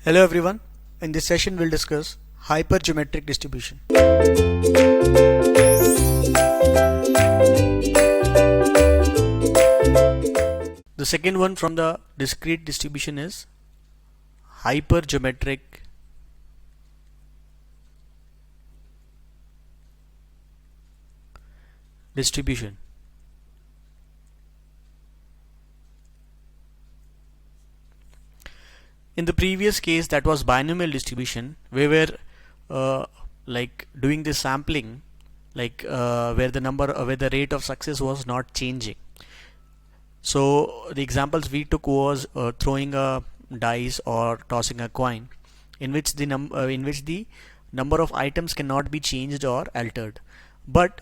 Hello everyone. In this session we'll discuss hypergeometric distribution. The second one from the discrete distribution is hypergeometric distribution. In the previous case, that was binomial distribution, we were doing the sampling, where the rate of success was not changing. So the examples we took was throwing a dice or tossing a coin, in which the number of items cannot be changed or altered. But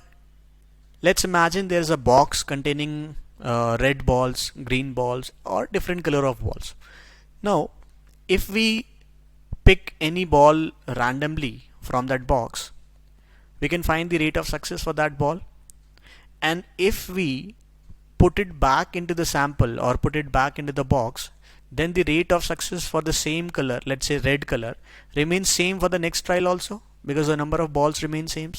let's imagine there is a box containing red balls, green balls, or different color of balls. Now, if we pick any ball randomly from that box, we can find the rate of success for that ball. And if we put it back into the sample or put it back into the box, then the rate of success for the same color, let's say red color, remains same for the next trial also, because the number of balls remain same.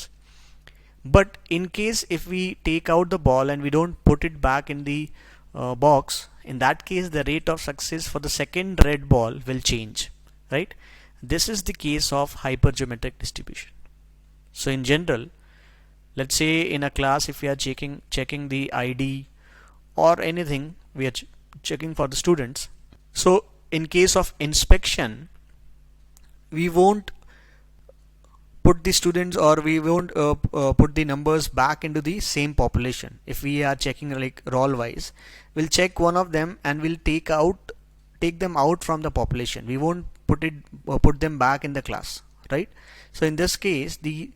But in case if we take out the ball and we don't put it back in the box, in that case the rate of success for the second red ball will change, right? This is the case of hypergeometric distribution. So in general, let's say in a class, if we are checking the ID or anything, we are checking for the students. So in case of inspection, we won't put the students, or we won't put the numbers back into the same population. If we are checking like roll wise, we'll check one of them and we'll take them out from the population. We won't put them back in the class, right? So in this case, the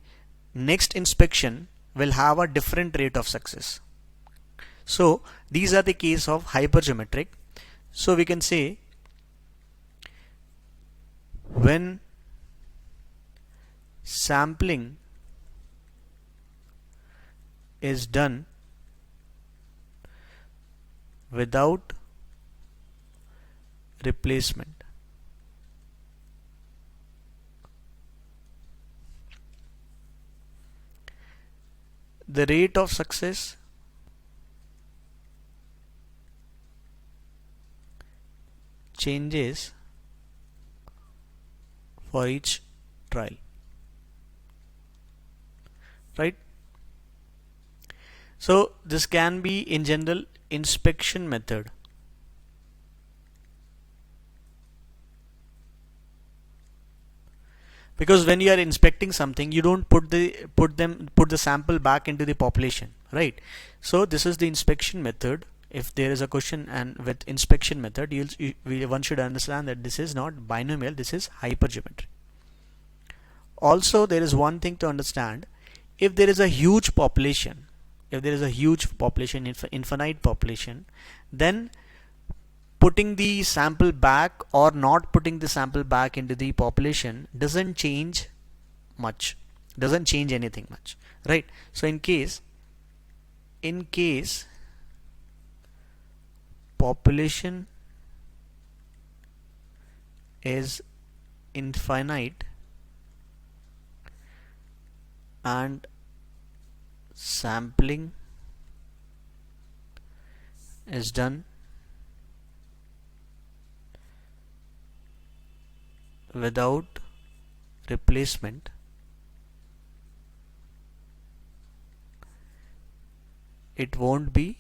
next inspection will have a different rate of success. So these are the case of hypergeometric. So we can say when sampling is done without replacement, the rate of success changes for each trial, right? So this can be in general inspection method. Because when you are inspecting something, you don't put the sample back into the population, right? So this is the inspection method. If there is a question and with inspection method, one should understand that this is not binomial, this is hypergeometric. Also, there is one thing to understand. If there is a huge population, infinite population, then putting the sample back or not putting the sample back into the population doesn't change anything much, right? So in case population is infinite and sampling is done without replacement, it won't be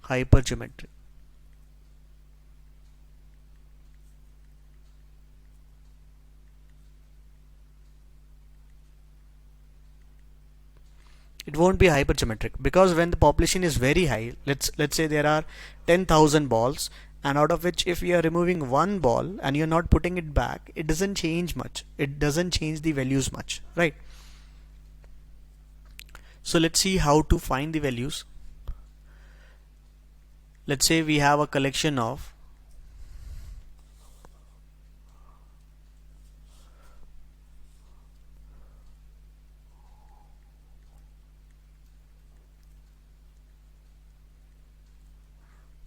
hypergeometric. It won't be hypergeometric because when the population is very high, let's say there are 10,000 balls, and out of which if we are removing one ball and you're not putting it back, it doesn't change much. It doesn't change the values much, right? So let's see how to find the values. Let's say we have a collection of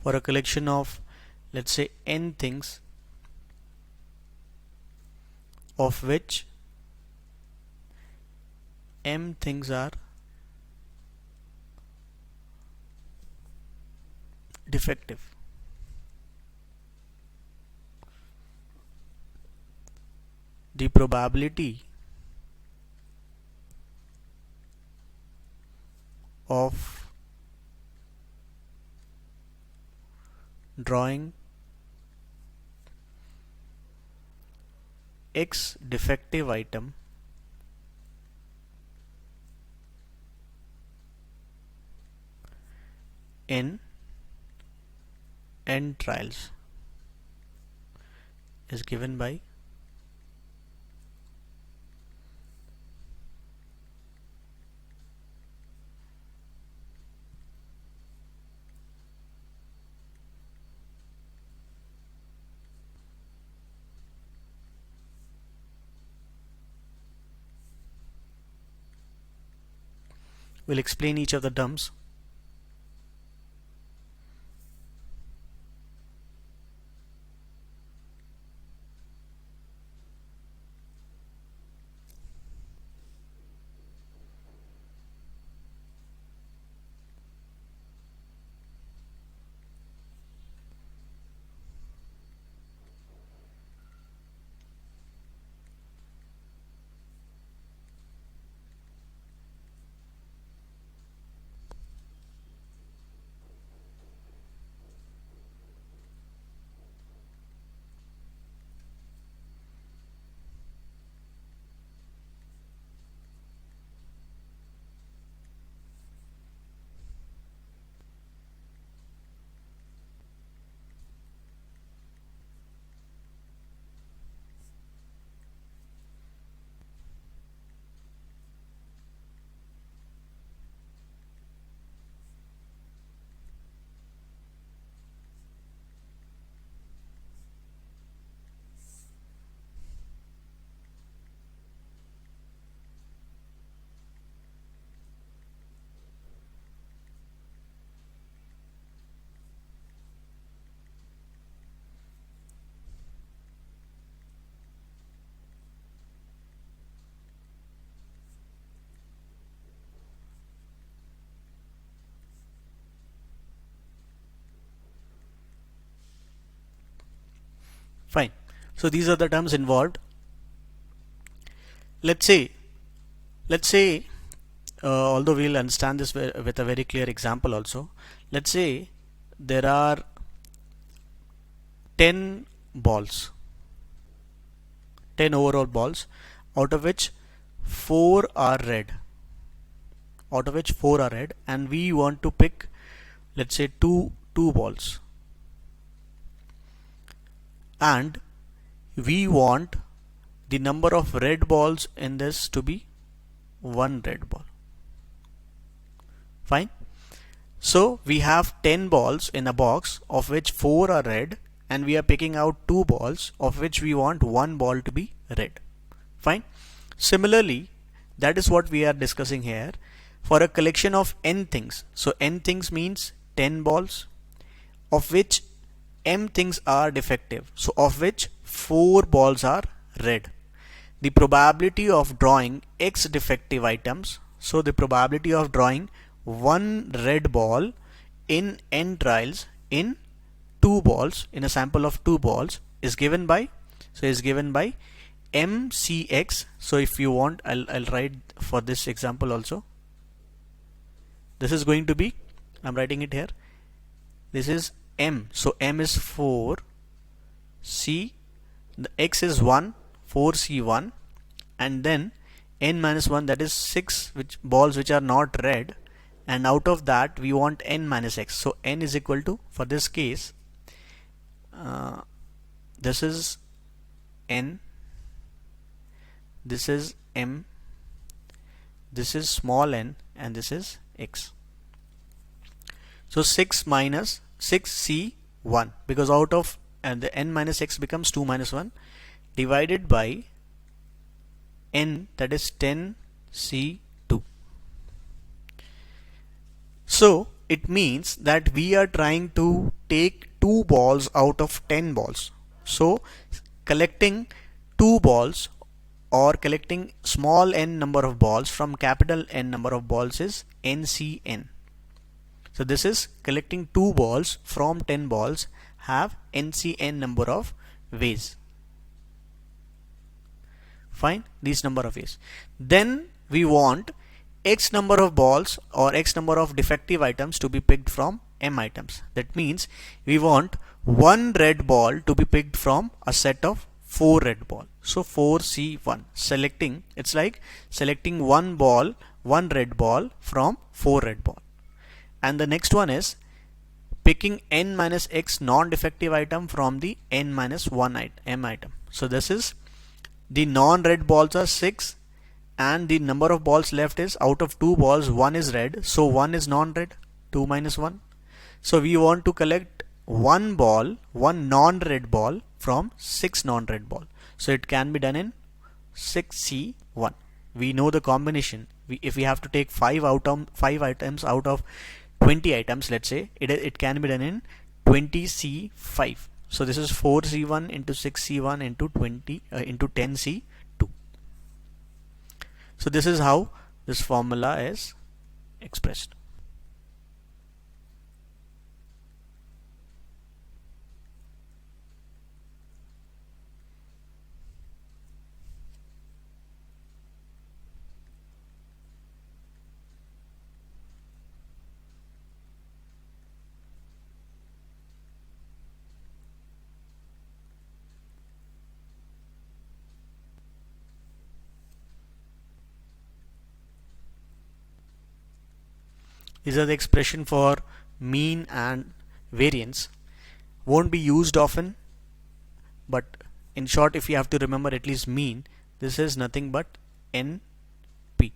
for a collection of, let's say, n things, of which m things are defective. The probability of drawing X defective item in n trials is given by we'll explain each of the terms. Fine. So these are the terms involved. Let's say, although we'll understand this with a very clear example also. Let's say there are 10 balls, 10 overall balls, out of which 4 are red. And we want to pick, let's say, two balls, and we want the number of red balls in this to be 1 red ball. Fine. So we have 10 balls in a box, of which 4 are red, and we are picking out 2 balls, of which we want 1 ball to be red. Fine. Similarly, that is what we are discussing here for a collection of n things. So n things means 10 balls, of which m things are defective, so of which 4 balls are red. The probability of drawing x defective items, so the probability of drawing 1 red ball in n trials in 2 balls, in a sample of 2 balls, is given by, mcx. So if you want, I'll write for this example also. This is going to be, I'm writing it here, this is m, so m is 4, c, the x is 1, 4c1, and then n minus 1, that is 6 balls which are not red, and out of that we want n minus x. So n is equal to, for this case, this is n, this is m, this is small n, and this is x. So 6 minus 6c1, because out of, and the n minus x becomes 2 minus 1, divided by n, that is 10c2. So it means that we are trying to take 2 balls out of 10 balls. So collecting 2 balls or collecting small n number of balls from capital N number of balls is NCN. So this is collecting 2 balls from 10 balls have NCN number of ways. Fine, these number of ways. Then we want X number of balls or X number of defective items to be picked from M items. That means we want 1 red ball to be picked from a set of 4 red ball. So 4C1 selecting, it's like selecting 1 ball, 1 red ball from 4 red ball. And the next one is picking n minus x non-defective item from the n minus 1 m item. So this is the non-red balls are 6 and the number of balls left is out of 2 balls 1 is red, so 1 is non-red, 2 minus 1. So we want to collect 1 ball, 1 non-red ball from 6 non-red ball. So it can be done in 6C1. We know the combination. If we have to take 5 items out of 20 items, let's say, it can be done in 20C5. So this is 4C1 into 6C1 into 20 into 10C2. So this is how this formula is expressed. These are the expression for mean and variance. Won't be used often, but in short, if you have to remember at least mean, this is nothing but NP,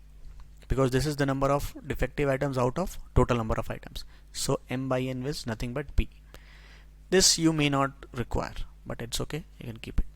because this is the number of defective items out of total number of items. So M by N is nothing but P. This you may not require, but it's okay, you can keep it.